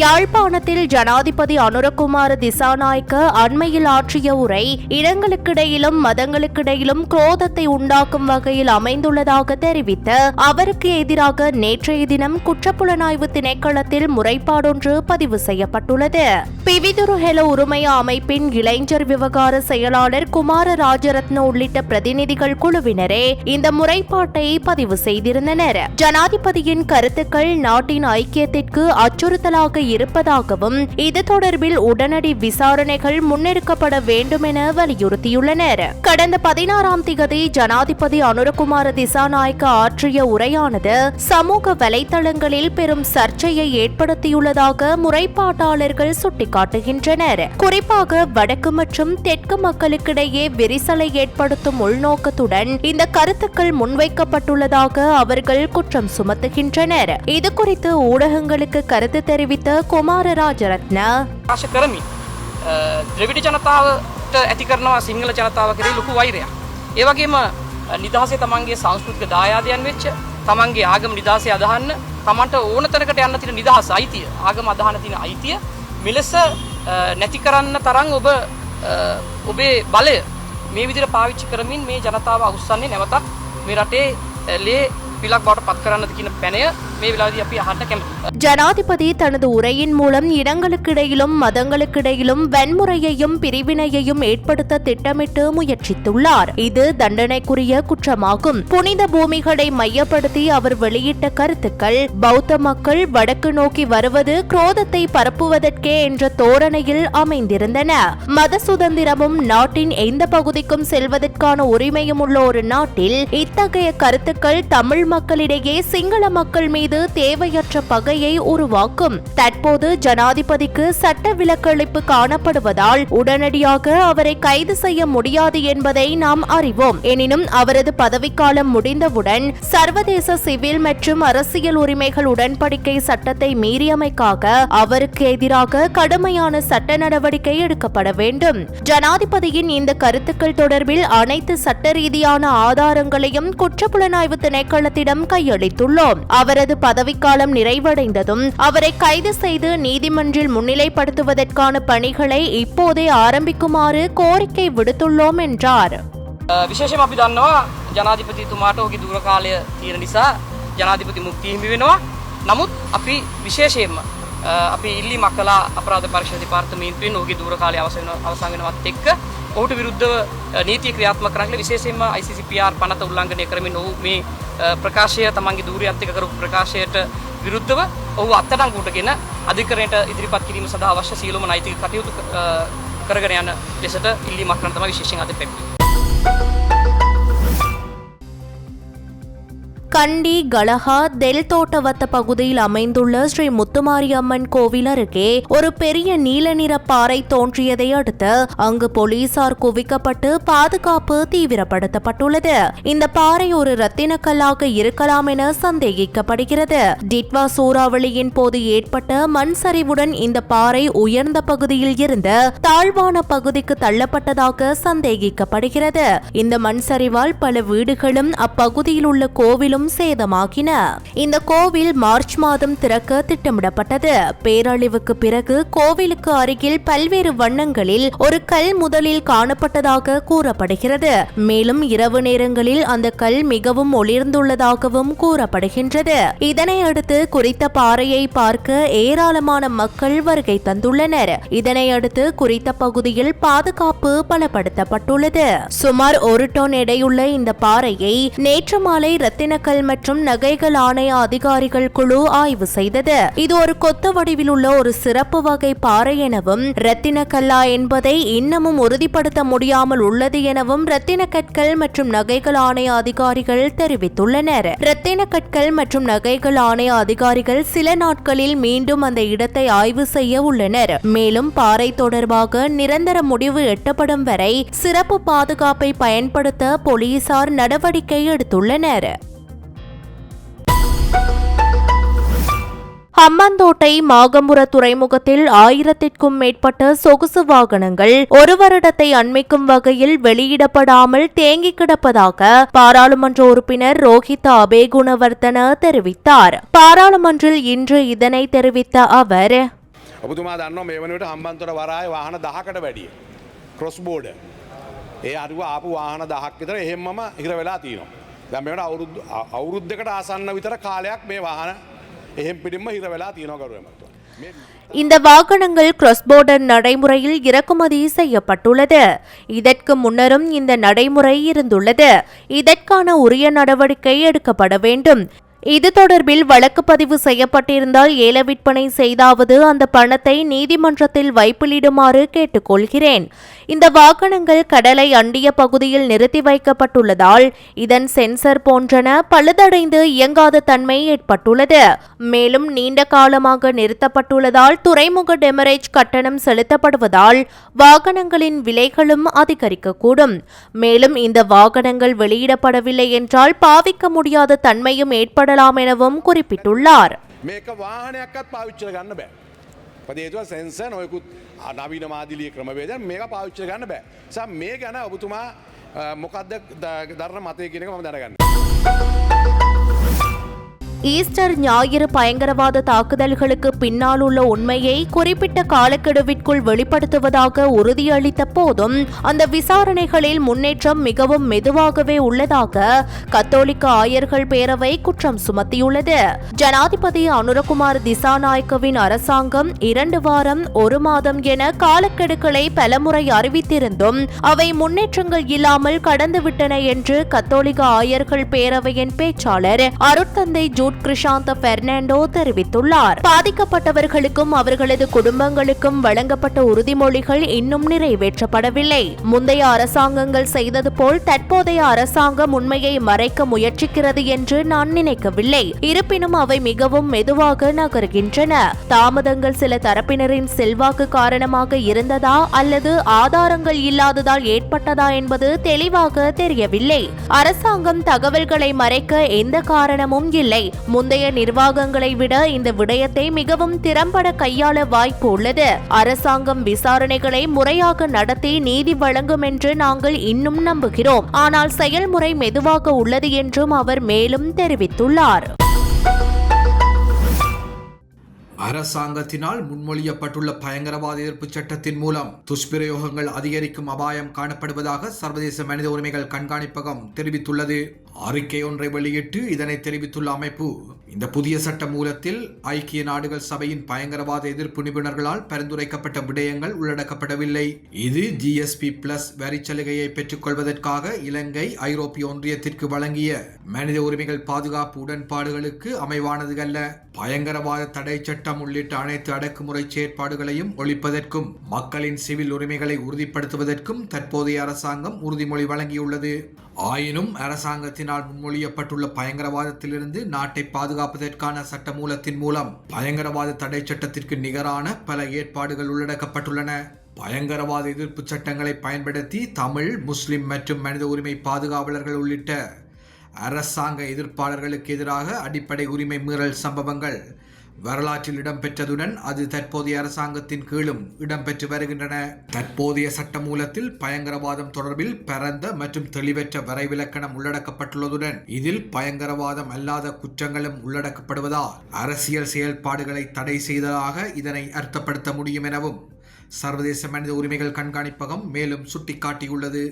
யாழ்ப்பாணத்தில் ஜனாதிபதி அனுரகுமார திசாநாயக்க அண்மையில் ஆற்றிய உரை இனங்களுக்கிடையிலும் மதங்களுக்கிடையிலும் குரோதத்தை உண்டாக்கும் வகையில் அமைந்துள்ளதாக தெரிவித்து அவருக்கு எதிராக நேற்றைய தினம் குற்றப்புலனாய்வு திணைக்களத்தில் முறைப்பாடொன்று பதிவு செய்யப்பட்டுள்ளது. பிவிதுரு ஹெல உரிமைய அமைப்பின் இளைஞர் விவகார செயலாளர் குமார ராஜரத்ன உள்ளிட்ட பிரதிநிதிகள் குழுவினரே இந்த முறைப்பாட்டை பதிவு செய்திருந்தனர். ஜனாதிபதியின் கருத்துக்கள் நாட்டின் ஐக்கியத்திற்கு அச்சுறுத்தலாக இருப்பதாகவும் இது தொடர்பில் உடனடி விசாரணைகள் முன்னெடுக்கப்பட வேண்டும் என வலியுறுத்தியுள்ளனர். கடந்த 16ஆம் திகதி ஜனாதிபதி அனுரகுமார திசாநாயக்க ஆற்றிய உரையானது சமூக வலைதளங்களில் பெரும் சர்ச்சையை ஏற்படுத்தியுள்ளதாக முறைப்பாட்டாளர்கள் சுட்டிக்காட்டுகின்றனர். குறிப்பாக வடக்கு மற்றும் தெற்கு மக்களுக்கிடையே விரிசலை ஏற்படுத்தும் உள்நோக்கத்துடன் இந்த கருத்துக்கள் முன்வைக்கப்பட்டுள்ளதாக அவர்கள் குற்றம் சுமத்துகின்றனர். இதுகுறித்து ஊடகங்களுக்கு கருத்து தெரிவித்த குமார ராஜரத்ன ද්‍රවිඩ ජනතාවට ඇති කරනවා සිංහල ජනතාව කෙරෙහි ලොකු වෛරයක්. ඒ වගේම නිදහසේ තමන්ගේ සංස්කෘතික දායාදයන් වෙච්ච තමන්ගේ ආගම නිදහසේ අදහන්න තමන්ට ඕන තැනකට යන්න තියෙන නිදහස අයිතිය ආගම අදහන තියෙන අයිතිය මෙලෙස නැති කරන්න තරම් ඔබේ බලය මේ විදිහට පාවිච්චි කරමින් මේ ජනතාව අවුස්සන්නේ නැවතත් මේ රටේ ලේ පිලක් බවට පත් කරන්නද කියන පැනය මේ වෙලාවේදී අපි අහන්න කැමතියි. ஜனாதிபதி தனது உரையின் மூலம் இனங்களுக்கிடையிலும் மதங்களுக்கிடையிலும் வன்முறையையும் பிரிவினையையும் ஏற்படுத்த திட்டமிட்டு முயற்சித்துள்ளார். இது தண்டனைக்குரிய குற்றமாகும். புனித பூமிகளை மையப்படுத்தி அவர் வெளியிட்ட கருத்துக்கள் பௌத்த மக்கள் வடக்கு நோக்கி வருவது குரோதத்தை பரப்புவதற்கே என்ற தோரணையில் அமைந்திருந்தன. மத சுதந்திரமும் நாட்டின் எந்த பகுதிக்கும் செல்வதற்கான உரிமையும் உள்ள ஒரு நாட்டில் இத்தகைய கருத்துக்கள் தமிழ் மக்களிடையே சிங்கள மக்கள் மீது தேவையற்ற பகையை உருவாக்கும். தற்போது ஜனாதிபதிக்கு சட்ட விலக்களிப்பு காணப்படுவதால் உடனடியாக அவரை கைது செய்ய முடியாது என்பதை நாம் அறிவோம். எனினும் அவரது பதவிக்காலம் முடிந்தவுடன் சர்வதேச சிவில் மற்றும் அரசியல் உரிமைகள் உடன்படிக்கை சட்டத்தை மீறியமைக்காக அவருக்கு எதிராக கடுமையான சட்ட நடவடிக்கை எடுக்கப்பட வேண்டும். ஜனாதிபதியின் இந்த கருத்துக்கள் தொடர்பில் அனைத்து சட்ட ரீதியான ஆதாரங்களையும் குற்றப்புலனாய்வு திணைக்களத்திடம் கையளித்துள்ளோம். அவரது பதவிக்காலம் நிறைவடைந்ததும் அவரை கைது செய்து நீதிமன்றில் முன்னிலைப்படுத்துவதற்கான பணிகளை இப்போதே ஆரம்பிக்குமாறு கோரிக்கை விடுத்துள்ளோம் என்றார். විශේෂයෙන්ම අපි දන්නවා ජනාධිපතිතුමාට ඔහුගේ දුර කාලය තියෙන නිසා ජනාධිපති මුක්තිය හිමි වෙනවා. නමුත් අපි විශේෂයෙන්ම අපි ඉල්ලීමක් කළා අපරාධ පරීක්ෂා දෙපාර්තමේන්තුවෙන් ඔහුගේ දුර කාලය අවසන් වෙනවත් එක්ක ඔහුට විරුද්ධව නීතිය ක්‍රියාත්මක කරන්න විශේෂයෙන්ම ICCPR පනත උල්ලංඝනය කරමින් ඔහු මේ ප්‍රකාශය තමන්ගේ දූරියත් එක්ක කරපු ප්‍රකාශයට විරුද්ධව ඔහු අත්අඩංගුවටගෙන අධිකරණයට ඉදිරිපත් කිරීම සඳහා අවශ්‍ය සියලුම නෛතික කටයුතු කරගෙන යන ලෙසට ඉල්ලීමක් කරන තමයි විශේෂයෙන් අද පැමිණෙන්නේ. கண்டி கலஹா தெல் தோட்டவத்த பகுதியில் அமைந்துள்ள ஸ்ரீ முத்துமாரியம்மன் கோவில் அருகே ஒரு பெரிய நீல நிற பாறை தோன்றியதை அடுத்து அங்கு போலீசார் குவிக்கப்பட்டு பாதுகாப்பு தீவிரப்படுத்தப்பட்டுள்ளது. இந்த பாறை ஒரு ரத்தினக்கல்லாக இருக்கலாம் என சந்தேகிக்கப்படுகிறது. டிட்வா சூறாவளியின் போது ஏற்பட்ட மண் சரிவுடன் இந்த பாறை உயர்ந்த பகுதியில் இருந்து தாழ்வான பகுதிக்கு தள்ளப்பட்டதாக சந்தேகிக்கப்படுகிறது. இந்த மண் சரிவால் பல வீடுகளும் அப்பகுதியில் உள்ள கோவிலும் சேதமாகின. இந்த கோவில் மார்ச் மாதம் திறக்க திட்டமிடப்பட்டது. பேரழிவுக்கு பிறகு கோவிலுக்கு அருகில் பல்வேறு வண்ணங்களில் ஒரு கல் முதலில் காணப்பட்டதாக கூறப்படுகிறது. மேலும் இரவு நேரங்களில் அந்த கல் மிகவும் ஒளிர்ந்துள்ளதாகவும் கூறப்படுகின்றது. இதனை அடுத்து குறித்த பாறையை பார்க்க ஏராளமான மக்கள் வருகை தந்துள்ளனர். இதனை அடுத்து குறித்த பகுதியில் பாதுகாப்பு பலப்படுத்தப்பட்டுள்ளது. சுமார் 1 டன் எடையுள்ள இந்த பாறையை நேற்று மாலை ரத்தினக்கல் மற்றும் நகைகள் ஆணைய அதிகாரிகள் குழு ஆய்வு செய்தது. இது ஒரு கொத்து வடிவில் உள்ள ஒரு சிறப்பு வகை பாறை எனவும் ரத்தின கல்லா என்பதை இன்னமும் உறுதிப்படுத்த முடியாமல் உள்ளது எனவும் ரத்தின கற்கள் மற்றும் நகைகள் ஆணைய அதிகாரிகள் தெரிவித்துள்ளனர். ரத்தின கற்கள் மற்றும் நகைகள் ஆணைய அதிகாரிகள் சில நாட்களில் மீண்டும் அந்த இடத்தை ஆய்வு செய்ய உள்ளனர். மேலும் பாறை தொடர்பாக நிரந்தர முடிவு எட்டப்படும் வரை சிறப்பு பாதுகாப்பை பயன்படுத்த போலீசார் நடவடிக்கை எடுத்துள்ளனர். ஹம்பாந்தோட்டை மாகம்புர துறைமுகத்தில் 1000க்கும் மேற்பட்ட சொகுசு வாகனங்கள் 1 வருடத்தை அண்மிக்கும் வகையில் வெளியிடப்படாமல் தேங்கி கிடப்பதாக பாராளுமன்ற உறுப்பினர் ரோஹித அபேகுணவர்தன தெரிவித்தார். பாராளுமன்றில் இன்று இதனை தெரிவித்த அவர், ඔබතුමා දන්නවා මේ වන විට හම්බන්තොට වරාය වාහන 10කට වැඩිය. Cross border. ඒ අරුව ආපු වාහන 10ක් විතර එහෙම්මම හිර වෙලා තියෙනවා. දැන් මේකට අවුරුද්දකට ආසන්න විතර කාලයක් මේ වාහන එහෙම් පිටින්ම හිර වෙලා තියෙනවා ගරුවමතුමා. இந்த வாகனங்கள் கிராஸ் போர்டர் நடைமுறையில் இறக்குமதி செய்யப்பட்டுள்ளது. இதற்கு முன்னரும் இந்த நடைமுறை இருந்துள்ளது. இதற்கான உரிய நடவடிக்கை எடுக்கப்பட வேண்டும். இது தொடர்பில் வழக்கு பதிவு செய்யப்பட்டிருந்தால் ஏல விற்பனை செய்தாவது அந்த பணத்தை நீதிமன்றத்தில் வைப்பிலிடுமாறு கேட்டுக்கொள்கிறேன். இந்த வாகனங்கள் கடலை அண்டிய பகுதியில் நிறுத்தி வைக்கப்பட்டுள்ளதால் இதன் சென்சர் போன்றன பழுதடைந்து இயங்காத தன்மை ஏற்பட்டுள்ளது. மேலும் நீண்ட காலமாக நிறுத்தப்பட்டுள்ளதால் துறைமுக டெமரேஜ் கட்டணம் செலுத்தப்படுவதால் வாகனங்களின் விலைகளும் அதிகரிக்கக்கூடும். மேலும் இந்த வாகனங்கள் வெளியிடப்படவில்லை என்றால் பாவிக்க முடியாத தன்மையும் ஏற்பட எனவும் குறிப்பிட்டுள்ளார். මේක වාහනයක්වත් පාවිච්චි කරගන්න බෑ. පදේතුව සෙන්සර් නොයෙකුත් නවීන මාදිලිය ක්‍රමවේදයන් මේක පාවිච්චි කරගන්න බෑ. නිසා මේ ගැන ඔබතුමා මොකද්ද දරන මතය කියන එක මම දැනගන්න. ஈஸ்டர் ஞாயிறு பயங்கரவாத தாக்குதல்களுக்கு பின்னால் உள்ள உண்மையை குறிப்பிட்ட காலக்கெடுவிற்குள் வெளிப்படுத்துவதாக உறுதியளித்த போதும் அந்த விசாரணைகளில் முன்னேற்றம் மிகவும் மெதுவாகவே உள்ளதாக கத்தோலிக்க ஆயர்கள் பேரவை குற்றம் சுமத்தியுள்ளது. ஜனாதிபதி அனுரகுமார் திசாநாயக்கவின் அரசாங்கம் 2 வாரம் 1 மாதம் என காலக்கெடுக்களை பலமுறை அறிவித்திருந்தும் அவை முன்னேற்றங்கள் இல்லாமல் கடந்துவிட்டன என்று கத்தோலிக்க ஆயர்கள் பேரவையின் பேச்சாளர் அருட்தந்தை ஜூட் கிருஷாந்த பெர்னாண்டோ தெரிவித்துள்ளார். பாதிக்கப்பட்டவர்களுக்கும் அவர்களது குடும்பங்களுக்கும் வழங்கப்பட்ட உறுதிமொழிகள் இன்னும் நிறைவேற்றப்படவில்லை. முந்தைய அரசாங்கங்கள் செய்தது போல் தற்போதைய அரசாங்கம் உண்மையை மறைக்க முயற்சிக்கிறது என்று நான் நினைக்கவில்லை. இருப்பினும் அவை மிகவும் மெதுவாக நகர்கின்றன. தாமதங்கள் சில தரப்பினரின் செல்வாக்கு காரணமாக இருந்ததா அல்லது ஆதாரங்கள் இல்லாததால் ஏற்பட்டதா என்பது தெளிவாக தெரியவில்லை. அரசாங்கம் தகவல்களை மறைக்க எந்த காரணமும் இல்லை. முந்தைய நிர்வாகங்களை விட இந்த விடயத்தை மிகவும் திறம்பட கையாள வாய்ப்பு உள்ளது. அரசாங்கம் விசாரணைகளை முறையாக நடத்தி நீதி வழங்கும் என்று நாங்கள் இன்னும் நம்புகிறோம். ஆனால் செயல்முறை மெதுவாக உள்ளது என்றும் அவர் மேலும் தெரிவித்துள்ளார். அரசாங்கத்தினால் முன்மொழியப்பட்டுள்ள பயங்கரவாத எதிர்ப்பு சட்டத்தின் மூலம் துஷ்பிரயோகங்கள் அதிகரிக்கும் அபாயம் காணப்படுவதாக சர்வதேச மனித உரிமைகள் கண்காணிப்பகம் தெரிவித்துள்ளது. அறிக்கை ஒன்றை வெளியிட்டு இதனை தெரிவித்துள்ள அமைப்பு, இந்த புதிய சட்ட மூலத்தில் ஐக்கிய நாடுகள் சபையின் பயங்கரவாத எதிர்ப்பு நிபுணர்களால் பரிந்துரைக்கப்பட்ட விடயங்கள் உள்ளடக்கப்படவில்லை. இது GSP+ வரி சலுகையை பெற்றுக் கொள்வதற்காக இலங்கை ஐரோப்பிய ஒன்றியத்திற்கு வழங்கிய மனித உரிமைகள் பாதுகாப்பு உடன்பாடுகளுக்கு அமைவானது அல்ல. பயங்கரவாத தடை சட்டம் உள்ளிட்ட அனைத்து அடக்குமுறை செயற்பாடுகளையும் ஒழிப்பதற்கும் மக்களின் சிவில் உரிமைகளை உறுதிப்படுத்துவதற்கும் தற்போதைய அரசாங்கம் உறுதிமொழி வழங்கியுள்ளது. ஆயினும் அரசாங்கத்தினால் முன்மொழியப்பட்டுள்ள பயங்கரவாதத்திலிருந்து நாட்டை பாதுகாப்பதற்கான சட்டமூலத்தின் மூலம் பயங்கரவாத தடை சட்டத்திற்கு நிகரான பல ஏற்பாடுகள் உள்ளடக்கப்பட்டுள்ளன. பயங்கரவாத எதிர்ப்பு சட்டங்களை பயன்படுத்தி தமிழ், முஸ்லிம் மற்றும் மனித உரிமை பாதுகாவலர்கள் உள்ளிட்ட அரசாங்க எதிர்ப்பாளர்களுக்கு எதிராக அடிப்படை உரிமை மீறல் சம்பவங்கள் வரலாற்றில் இடம்பெற்றதுடன் அது தற்போதைய அரசாங்கத்தின் கீழும் இடம்பெற்று வருகின்றன. தற்போதைய சட்டமூலத்தில் பயங்கரவாதம் தொடர்பில் பரந்த மற்றும் தெளிவற்ற வரைவிலக்கணம் உள்ளடக்கப்பட்டுள்ளதுடன் இதில் பயங்கரவாதம் அல்லாத குற்றங்களும் உள்ளடக்கப்படுவதால் அரசியல் செயல்பாடுகளை தடை செய்ததாக இதனை அர்த்தப்படுத்த முடியும் எனவும் சர்வதேச மனித உரிமைகள் கண்காணிப்பகம் மேலும் சுட்டிக்காட்டியுள்ளது.